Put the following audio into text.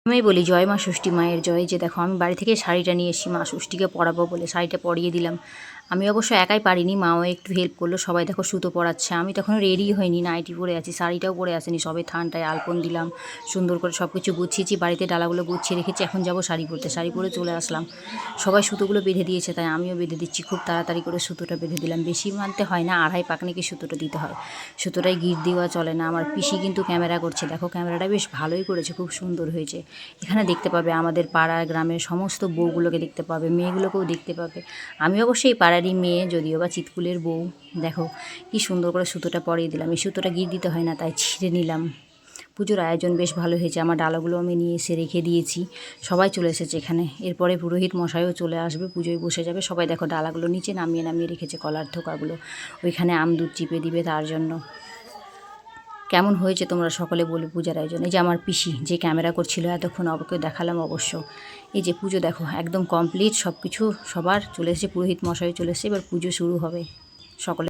আমি বলি জয় মা ষষ্ঠী মায়ের জয়। যে দেখো আমি বাড়ি থেকে শাড়িটা নিয়ে এসেছি মা ষষ্ঠীকে পরাবো বলে, শাড়িটা পরিয়ে দিলাম। আমি অবশ্য একাই পারিনি, মাও একটু হেল্প করলো। সবাই দেখো সুতো পরাচ্ছে, আমি তখন রেডি হইনি, নাইটি পরে আছি, শাড়িটাও পরে আসেনি। সবে থানটায় আলপন দিলাম, সুন্দর করে সব কিছু গুছিয়েছি, বাড়িতে ডালাগুলো গুছিয়ে রেখেছি। এখন যাব শাড়ি পরতে, শাড়ি পরে চলে আসলাম। সবাই সুতোগুলো বেঁধে দিয়েছে, তাই আমিও বেঁধে দিচ্ছি। খুব তাড়াতাড়ি করে সুতোটা বেঁধে দিলাম, বেশি মানতে হয় না, 2.5 পাকনিকে সুতোটা দিতে হয়। সুতোটায় গিট দেওয়া চলে না। আমার পিসি কিন্তু ক্যামেরা করছে, দেখো ক্যামেরাটা বেশ ভালোই করেছে, খুব সুন্দর হয়েছে। এখানে দেখতে পাবে আমাদের পাড়ার গ্রামের সমস্ত বউগুলোকে দেখতে পাবে, মেয়েগুলোকেও দেখতে পাবে। আমি অবশ্যই পাড়ারই মেয়ে, যদিও বা চিতকুলের বউ। দেখো কি সুন্দর করে সুতোটা পরিয়ে দিলাম। এই সুতোটা গিট দিতে হয় না, তাই ছিঁড়ে নিলাম। পুজোর আয়োজন বেশ ভালো হয়েছে, আমার ডালাগুলো আমি নিয়ে এসে রেখে দিয়েছি। সবাই চলে এসেছে এখানে, এরপরে পুরোহিত মশাইও চলে আসবে, পুজোয় বসে যাবে সবাই। দেখো ডালাগুলো নিচে নামিয়ে নামিয়ে রেখেছে, কলার থোকাগুলো ওইখানে আম দুধ চিপে দিবে তার জন্য। কেমন হয়েছে তোমরা সকলে বলে পূজার আয়োজন। এই যে আমার পিসি যে ক্যামেরা করছিল এতক্ষণ, অবকে দেখালাম অবশ্য। এই যে পুজো দেখো একদম কমপ্লিট, সব কিছু সবার চলে এসেছে, পুরোহিত মশাই চলে এসেছে, এবার পুজো শুরু হবে। সকলে